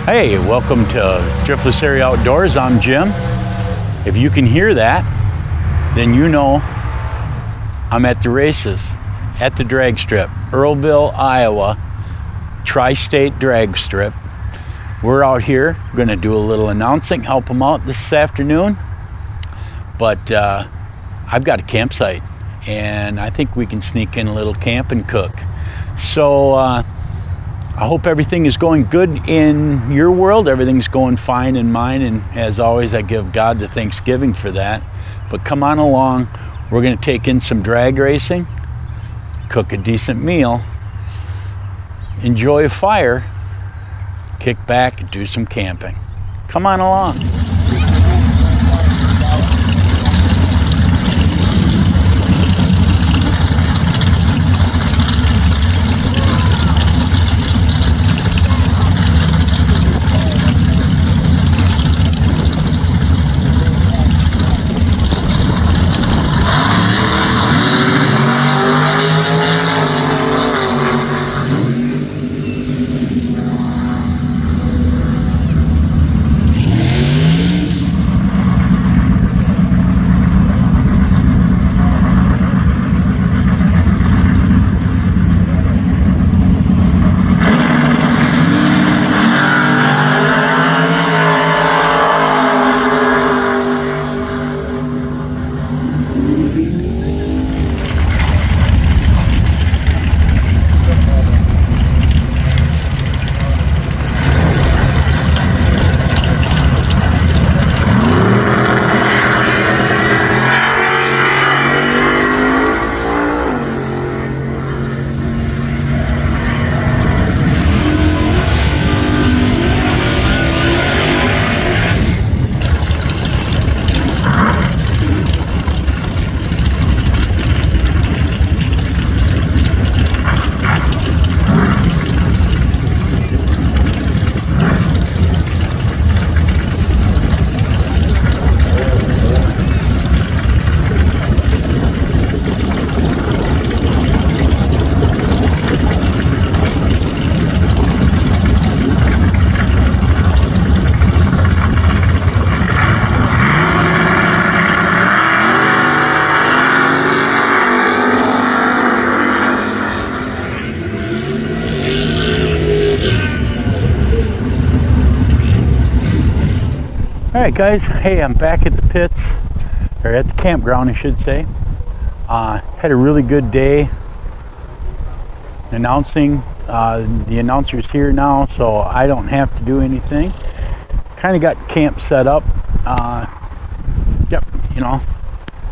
Hey, welcome to Driftless Area Outdoors. I'm Jim. If you can hear that, then you know I'm at the races at the drag strip, Earlville, Iowa, Tri-State Drag Strip. We're out here going to do a little announcing, help them out this afternoon. But I've got a campsite, and I think we can sneak in a little camp and cook. So I hope everything is going good in your world. Everything's going fine in mine, and as always, I give God the thanksgiving for that. But come on along. We're going to take in some drag racing, cook a decent meal, enjoy a fire, kick back, and do some camping. Come on along. Alright guys, hey, I'm back at the pits, or at the campground I should say. Had a really good day announcing. The announcer's here now, so I don't have to do anything. Kind of got camp set up.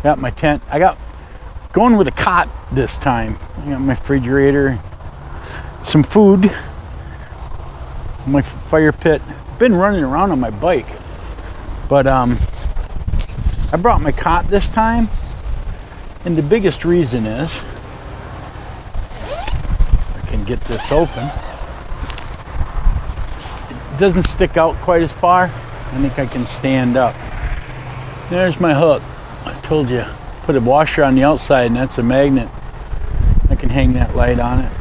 Got my tent. I got going with a cot this time. I got my refrigerator, some food, my fire pit. Been running around on my bike. But I brought my cot this time, and the biggest reason is, I can get this open. It doesn't stick out quite as far. I think I can stand up. There's my hook. I told you, put a washer on the outside, and that's a magnet. I can hang that light on it.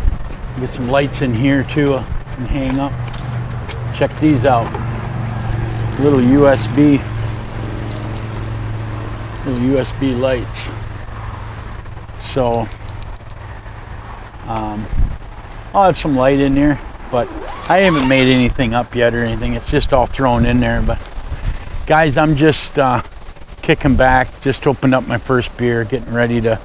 Get some lights in here too, and hang up. Check these out. Little USB lights. So I'll have some light in there, but I haven't made anything up yet or anything. It's just all thrown in there. But guys, I'm just kicking back, just opened up my first beer, getting ready to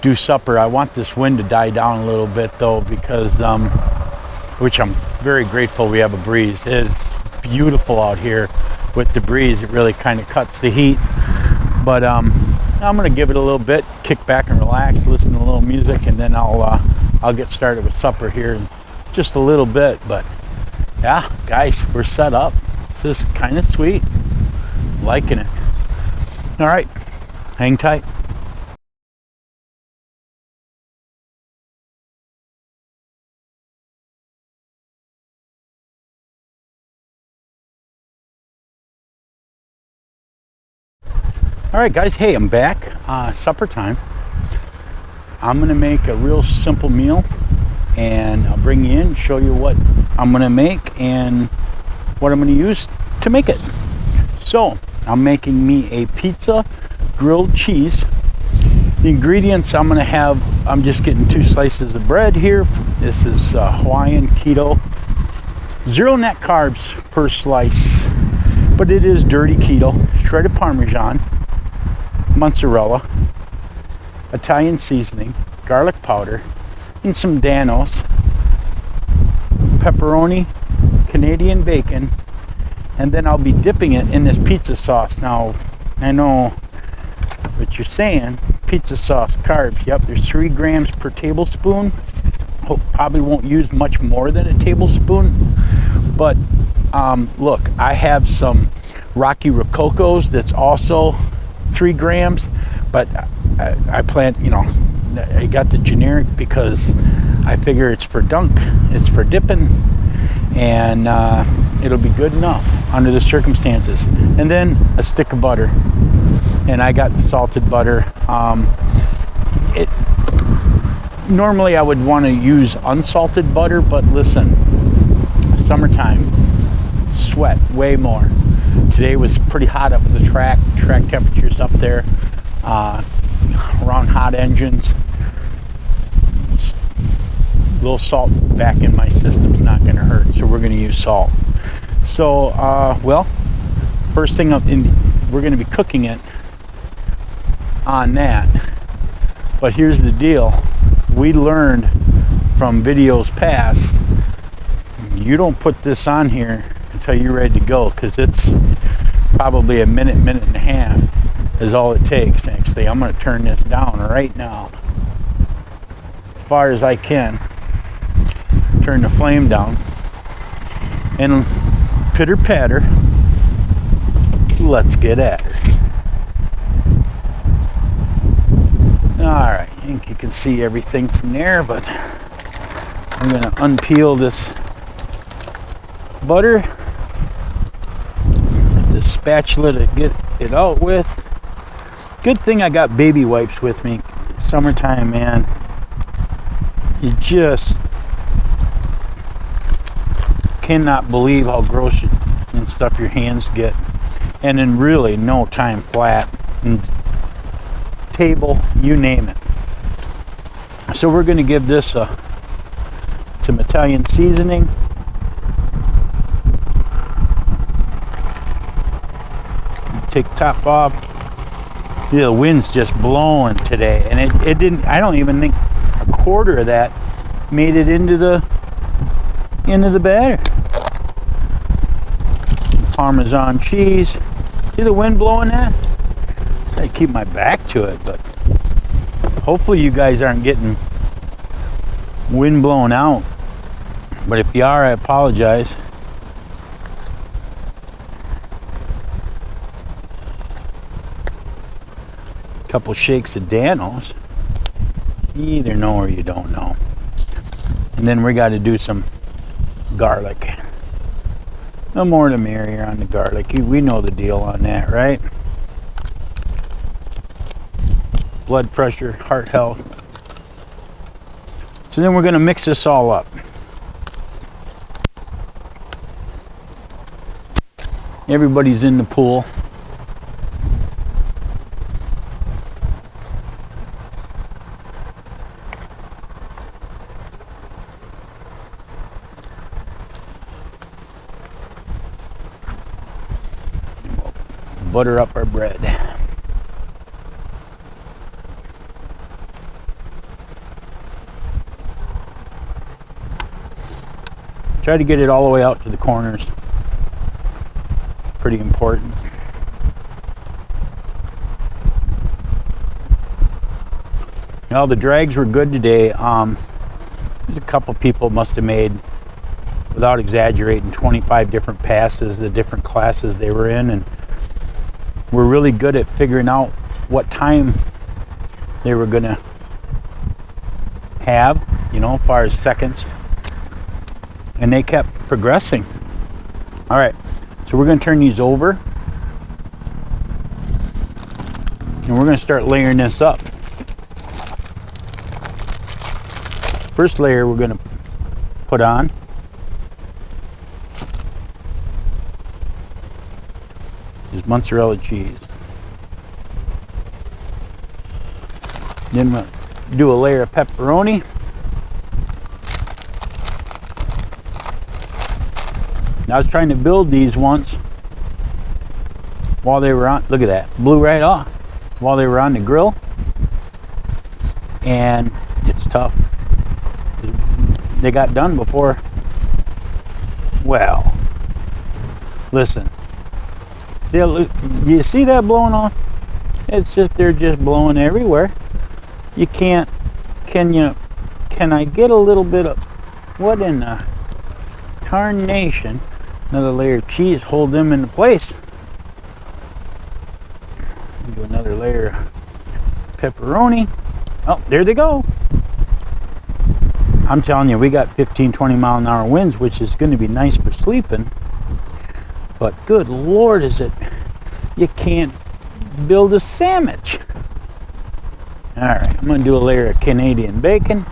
do supper. I want this wind to die down a little bit though, because which I'm very grateful we have a breeze. It is beautiful out here with the breeze. It really kind of cuts the heat. But I'm gonna give it a little bit, kick back and relax, listen to a little music, and then I'll get started with supper here in just a little bit. But yeah, guys, we're set up. This is kind of sweet. Liking it. All right, hang tight. All right guys, hey, I'm back. Supper time. I'm gonna make a real simple meal, and I'll bring you in, show you what I'm gonna make, and what I'm going to use to make it. So I'm making me a pizza grilled cheese. The ingredients I'm going to have, I'm just getting 2 slices of bread here. This is Hawaiian keto. 0 net carbs per slice, but it is dirty keto. Shredded Parmesan, mozzarella, Italian seasoning, garlic powder, and some Danos, pepperoni, Canadian bacon, and then I'll be dipping it in this pizza sauce. Now, I know what you're saying, pizza sauce, carbs. Yep, there's 3 grams per tablespoon. Probably won't use much more than a tablespoon, but look, I have some Rocky Rococos that's also 3 grams, but I plan, you know, I got the generic because I figure it's for dunk, it's for dipping, and it'll be good enough under the circumstances. And then a stick of butter, and I got the salted butter. Normally I would want to use unsalted butter, but listen, summertime, sweat way more. Today was pretty hot up at the track temperatures up there, around hot engines. A little salt back in my system's not going to hurt, so we're going to use salt. So, well, first thing we're going to be cooking it on that. But here's the deal. We learned from videos past, you don't put this on here until you're ready to go, because it's probably a minute and a half is all it takes. Actually, I'm going to turn this down right now as far as I can. Turn the flame down and pitter patter, let's get at it. Alright, I think you can see everything from there, but I'm going to unpeel this butter, get this spatula to get it out with. Good thing I got baby wipes with me. Summertime, man, you just cannot believe how gross and stuff your hands get, and in really no time flat and table, you name it. So we're going to give this some Italian seasoning. Take the top off. Yeah, the wind's just blowing today, and it didn't, I don't even think a quarter of that made it into the batter. Parmesan cheese. See the wind blowing that? I keep my back to it, but hopefully you guys aren't getting wind blown out. But if you are, I apologize. Couple shakes of Danos. You either know or you don't know. And then we got to do some garlic. No more the merrier on the garlic. We know the deal on that, right? Blood pressure, heart health. So then we're going to mix this all up. Everybody's in the pool. Butter up our bread. Try to get it all the way out to the corners. Pretty important. Well, the drags were good today. There's a couple people must have made, without exaggerating, 25 different passes, the different classes they were in, and we're really good at figuring out what time they were gonna have, you know, as far as seconds, and they kept progressing. All right, so we're gonna turn these over, and we're gonna start layering this up. First layer we're gonna put on is mozzarella cheese. Then we'll do a layer of pepperoni. Now, I was trying to build these once while they were on, look at that, blew right off while they were on the grill. And it's tough. They got done before, well, listen. See, do you see that blowing off? It's just, they're just blowing everywhere. You can't, can I get a little bit of, what in the tarnation? Another layer of cheese, hold them into place. Do another layer of pepperoni. Oh, there they go. I'm telling you, we got 15-20 mile an hour winds, which is going to be nice for sleeping. But good Lord, is it, you can't build a sandwich. All right, I'm going to do a layer of Canadian bacon.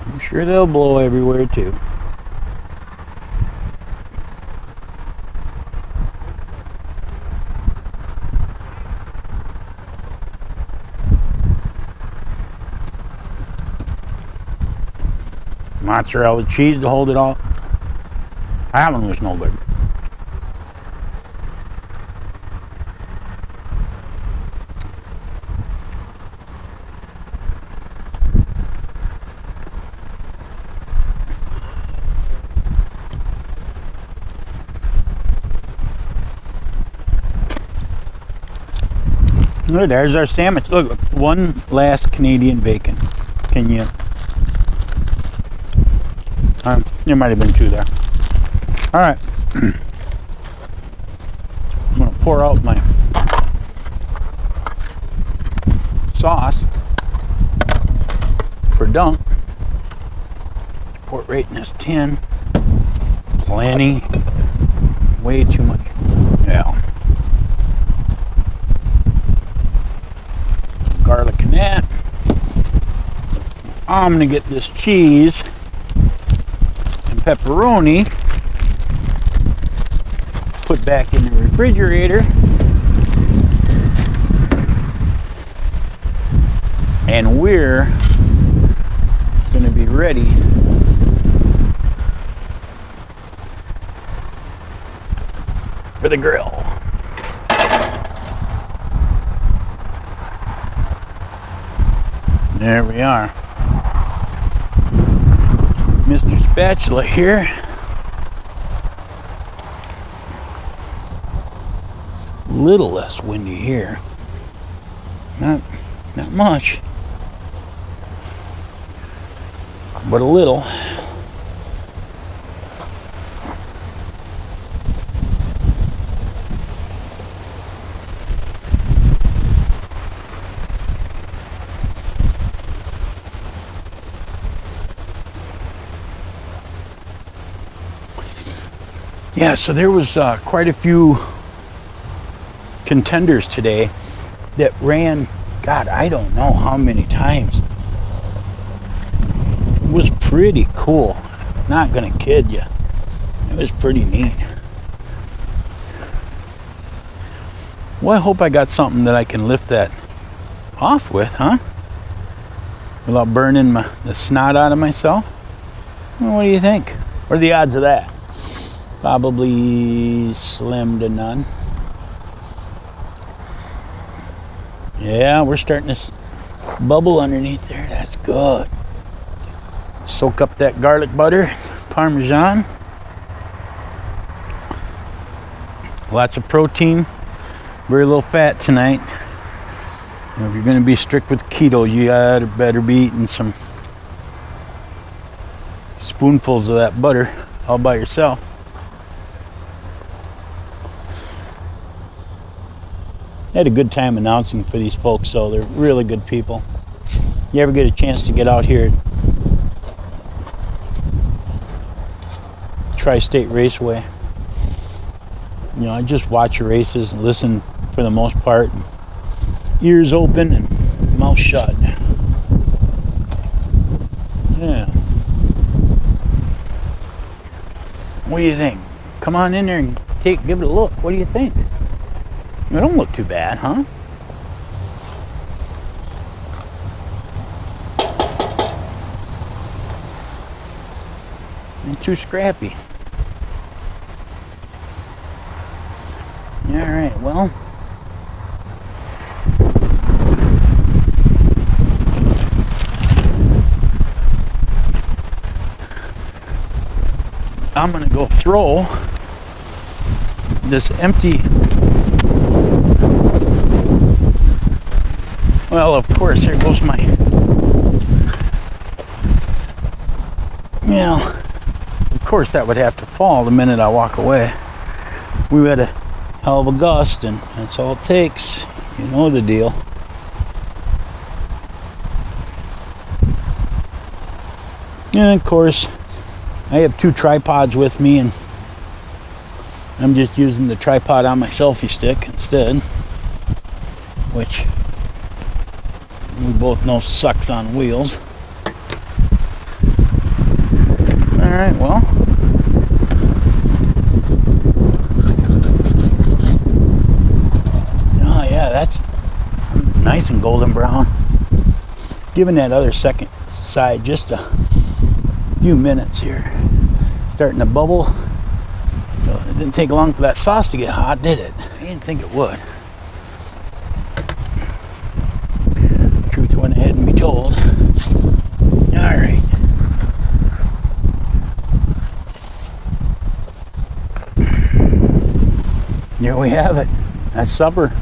I'm sure they'll blow everywhere too. Mozzarella cheese to hold it all. That one was no good. Look, there's our sandwich. Look, one last Canadian bacon. Can you? There might have been two there. All right. I'm going to pour out my sauce for dunk. Pour it right in this tin. Plenty. Way too much. Yeah. Garlic in that. I'm going to get this cheese and pepperoni put back in the refrigerator, and we're going to be ready for the grill. There we are. Mr. Spatula here. Little less windy here. Not much, but a little. Yeah, so there was quite a few contenders today that ran, God, I don't know how many times. It was pretty cool. Not gonna kid you. It was pretty neat. Well, I hope I got something that I can lift that off with, huh? Without burning the snot out of myself. Well, what do you think? What are the odds of that? Probably slim to none. Yeah, we're starting to bubble underneath there. That's good. Soak up that garlic butter, Parmesan. Lots of protein, very little fat tonight. You know, if you're going to be strict with keto, you better be eating some spoonfuls of that butter all by yourself. I had a good time announcing for these folks, so they're really good people. You ever get a chance to get out here at Tri-State Raceway, you know, I just watch races and listen for the most part, and ears open and mouth shut. Yeah. do you think? Come on in there and give it a look. What do you think? It don't look too bad, huh? Ain't too scrappy. All right, well. I'm gonna go throw this empty, well, of course, there goes my, of course that would have to fall the minute I walk away. We had a hell of a gust, and that's all it takes. You know the deal. And of course, I have 2 tripods with me, and I'm just using the tripod on my selfie stick instead, which we both know sucks on wheels. Alright, well. Oh yeah, it's nice and golden brown. Giving that other second side just a few minutes here. Starting to bubble. So it didn't take long for that sauce to get hot, did it? I didn't think it would. Truth went ahead and be told. Alright. There we have it. That's supper.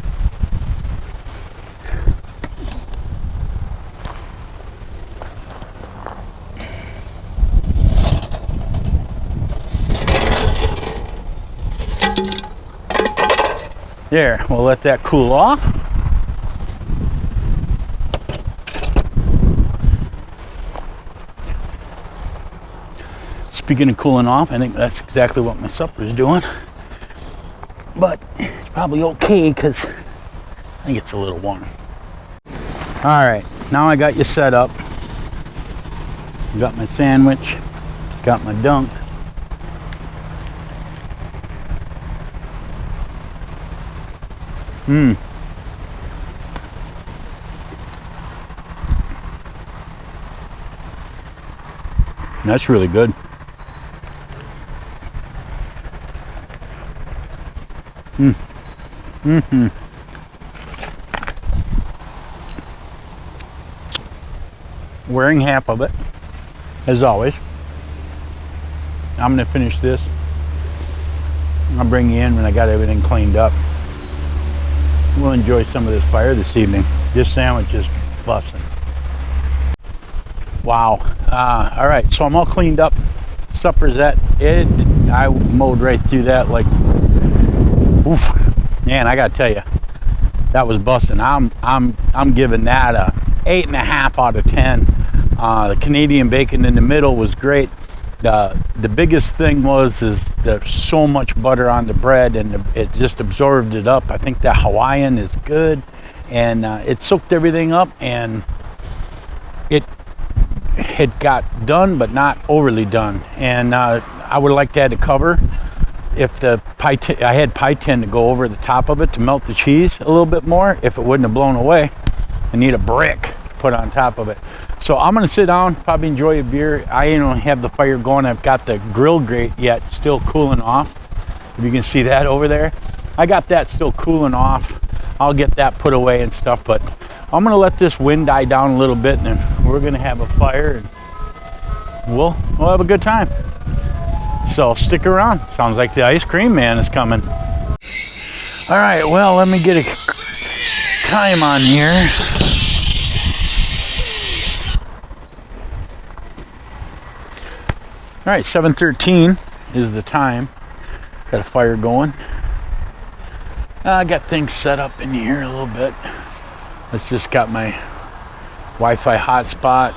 There, we'll let that cool off. Speaking of cooling off, I think that's exactly what my supper is doing. But it's probably okay because I think it's a little warm. Alright, now I got you set up. Got my sandwich, got my dunk. That's really good. Wearing half of it, as always. I'm gonna finish this. I'll bring you in when I got everything cleaned up. We'll enjoy some of this fire this evening. This sandwich is busting. Wow. All right, so I'm all cleaned up. Supper's at it. I mowed right through that like, oof. Man, I gotta tell you, that was busting. I'm giving that a 8.5 out of 10. The Canadian bacon in the middle was great. The biggest thing is there's so much butter on the bread, and it just absorbed it up. I think the Hawaiian is good, and it soaked everything up, and it got done, but not overly done. And I would like to add a cover. If the pie I had pie tin to go over the top of it to melt the cheese a little bit more. If it wouldn't have blown away, I need a brick to put on top of it. So I'm gonna sit down, probably enjoy a beer. I don't have the fire going. I've got the grill grate yet still cooling off. If you can see that over there, I got that still cooling off. I'll get that put away and stuff, but I'm gonna let this wind die down a little bit, and then we're gonna have a fire, and we'll have a good time. So stick around. Sounds like the ice cream man is coming. All right, well, let me get a time on here. All right, 7:13 is the time. Got a fire going. I got things set up in here a little bit. It's just got my Wi-Fi hotspot.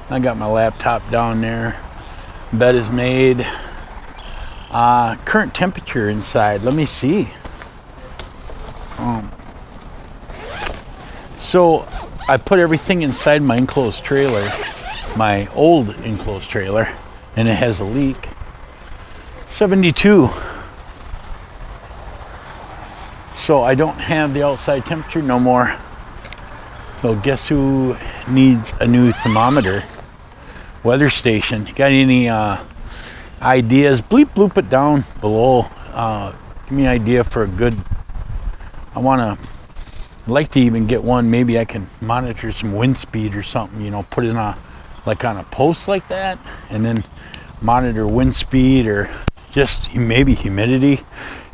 I got my laptop down there. Bed is made. Current temperature inside. Let me see. So I put everything inside my enclosed trailer, my old enclosed trailer, and it has a leak. 72. So I don't have the outside temperature no more. So guess who needs a new thermometer? Weather station. You got any ideas? Bleep bloop it down below. Give me an idea for a good, I'd like to even get one. Maybe I can monitor some wind speed or something, you know, put it on a post like that, and then monitor wind speed or just maybe humidity.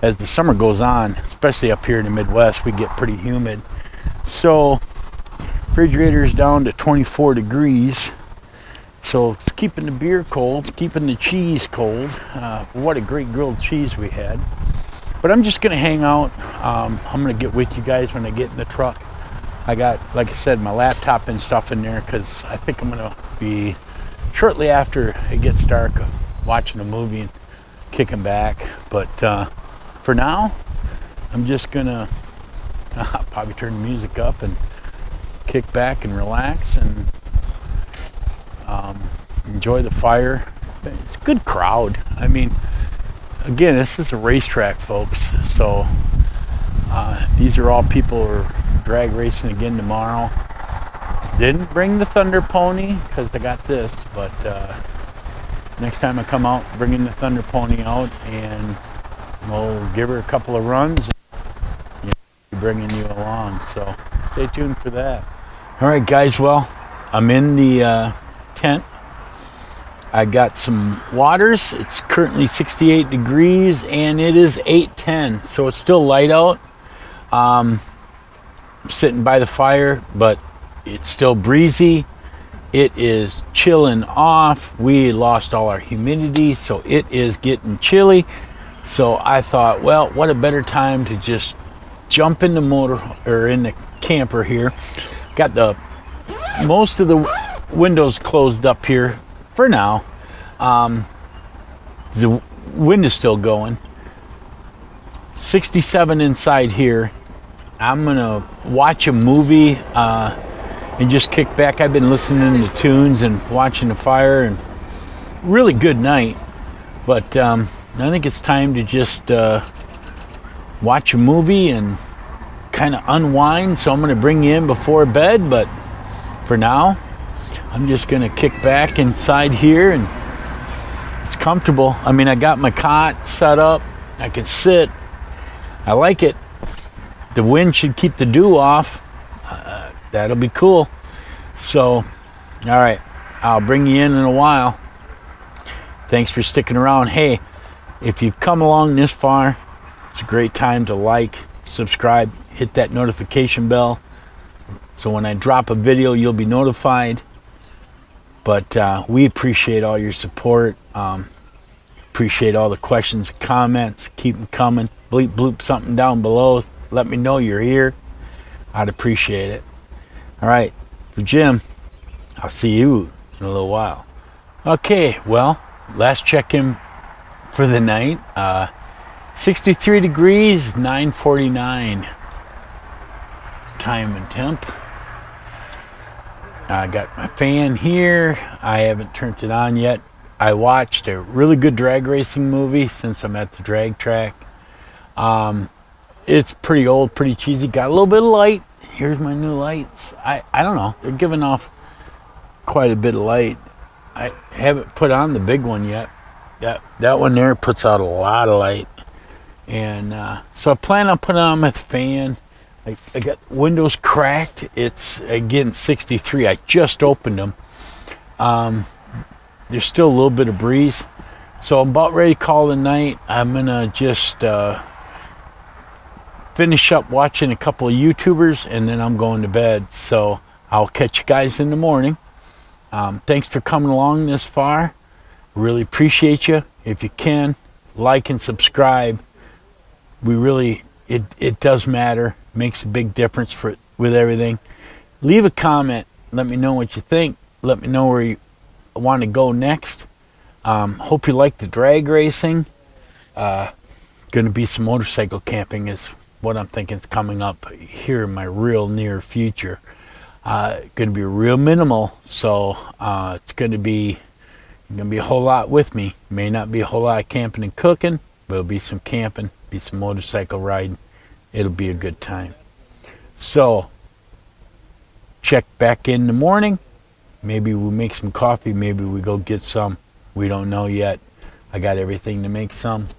As the summer goes on, especially up here in the Midwest, we get pretty humid. So refrigerator's down to 24 degrees. So it's keeping the beer cold, it's keeping the cheese cold. What a great grilled cheese we had. But I'm just gonna hang out. I'm gonna get with you guys when I get in the truck. I got, like I said, my laptop and stuff in there because I think I'm gonna be, shortly after it gets dark, watching a movie and kicking back. But for now, I'm just gonna probably turn the music up and kick back and relax and enjoy the fire. It's a good crowd. I mean, again, this is a racetrack, folks. So these are all people who are drag racing again tomorrow. Didn't bring the Thunder Pony because I got this, but next time I come out, bringing the Thunder Pony out, and we'll give her a couple of runs, and bringing you along. So stay tuned for that. All right, guys. Well, I'm in the tent. I got some waters. It's currently 68 degrees and it is 8:10, so it's still light out. I'm sitting by the fire, but it's still breezy. It is chilling off. We lost all our humidity, so it is getting chilly. So I thought, well, what a better time to just jump in the motor or in the camper here. Got the most of the windows closed up here for now. The wind is still going. 67 inside here. I'm gonna watch a movie and just kick back. I've been listening to tunes and watching the fire, and really good night. But I think it's time to just watch a movie and kind of unwind. So I'm gonna bring you in before bed, but for now, I'm just gonna kick back inside here, and it's comfortable. I mean, I got my cot set up. I can sit. I like it. The wind should keep the dew off. That'll be cool. So, all right, I'll bring you in a while. Thanks for sticking around. Hey, if you've come along this far, it's a great time to like, subscribe, hit that notification bell, so when I drop a video, you'll be notified. But we appreciate all your support. Appreciate all the questions and comments. Keep them coming. Bleep bloop something down below. Let me know you're here. I'd appreciate it. All right, for Jim, I'll see you in a little while. Okay, well, last check-in for the night. 63 degrees, 9:49 time and temp. I got my fan here. I haven't turned it on yet. I watched a really good drag racing movie since I'm at the drag track. It's pretty old, pretty cheesy. Got a little bit of light. Here's my new lights. I don't know. They're giving off quite a bit of light. I haven't put on the big one yet. That one there puts out a lot of light. And so I plan on putting on my fan. I got windows cracked. It's again 63. I just opened them. There's still a little bit of breeze. So I'm about ready to call the night. I'm gonna just finish up watching a couple of YouTubers, and then I'm going to bed. So I'll catch you guys in the morning. Thanks for coming along this far. Really appreciate you. If you can, like and subscribe. We really, it does matter. Makes a big difference with everything. Leave a comment. Let me know what you think. Let me know where you want to go next. Hope you like the drag racing. Going to be some motorcycle camping is what I'm thinking is coming up here in my real near future. Going to be real minimal, so it's going to be Gonna be a whole lot with me. May not be a whole lot of camping and cooking, but it'll be some camping, be some motorcycle riding. It'll be a good time. So check back in the morning. Maybe we make some coffee. Maybe we go get some. We don't know yet. I got everything to make some.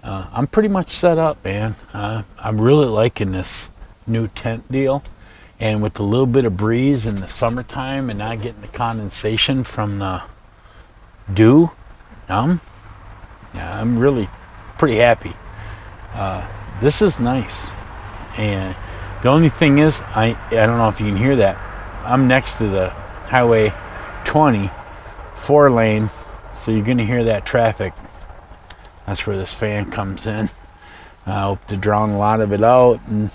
I'm pretty much set up, man. I'm really liking this new tent deal. And with a little bit of breeze in the summertime and not getting the condensation from the dew, I'm really pretty happy. This is nice. And the only thing is, I don't know if you can hear that. I'm next to the Highway 20, 4-lane, so you're gonna hear that traffic. That's where this fan comes in. I hope to drown a lot of it out, and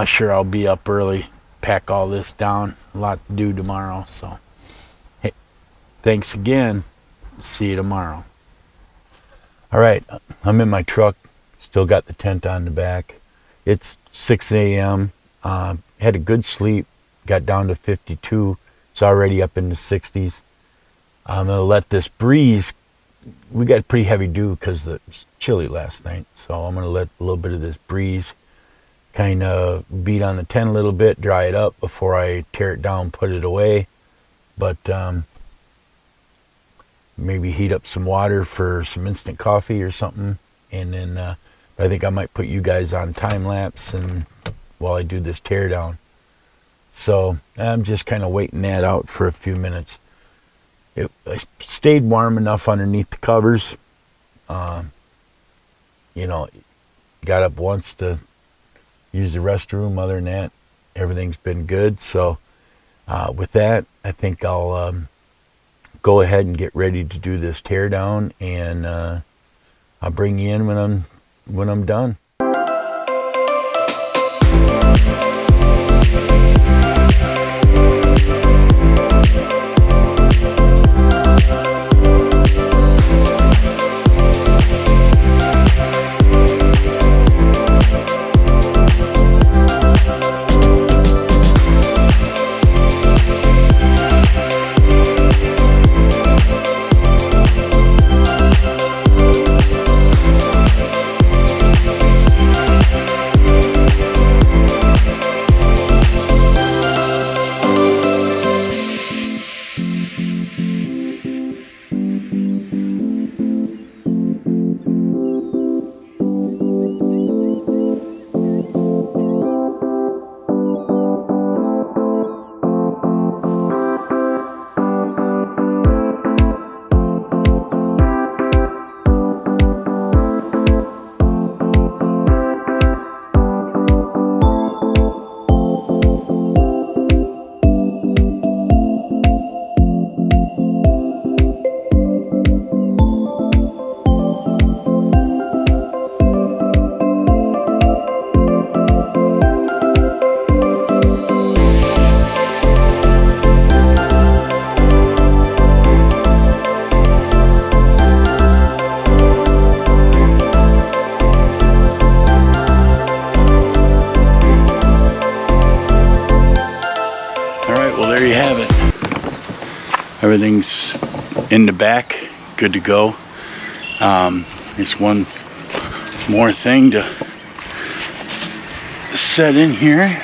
sure, I'll be up early, pack all this down. A lot to do tomorrow, so hey, thanks again. See you tomorrow. All right, I'm in my truck. Still got the tent on the back. It's 6 a.m. Had a good sleep. Got down to 52. It's already up in the 60s. I'm gonna let this breeze. We got pretty heavy dew because it was chilly last night. So I'm gonna let a little bit of this breeze kind of beat on the tent a little bit, dry it up before I tear it down, put it away. But maybe heat up some water for some instant coffee or something. And then I think I might put you guys on time lapse and while I do this tear down. So I'm just kind of waiting that out for a few minutes. I stayed warm enough underneath the covers. You know, got up once to use the restroom. Other than that, everything's been good. So with that, I think I'll go ahead and get ready to do this tear down, and I'll bring you in when I'm done. There you have it. Everything's in the back, good to go. Just one more thing to set in here.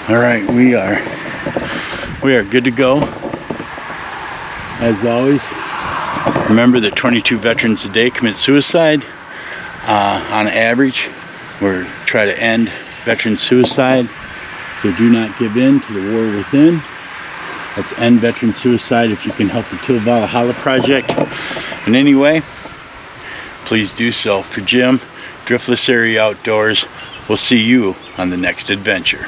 All right, we are good to go. As always, remember that 22 veterans a day commit suicide. On average, we're trying to end veteran suicide. So do not give in to the war within. Let's end veteran suicide if you can help the Till Valhalla Project in any way. Please do so. For Jim, Driftless Area Outdoors, we'll see you on the next adventure.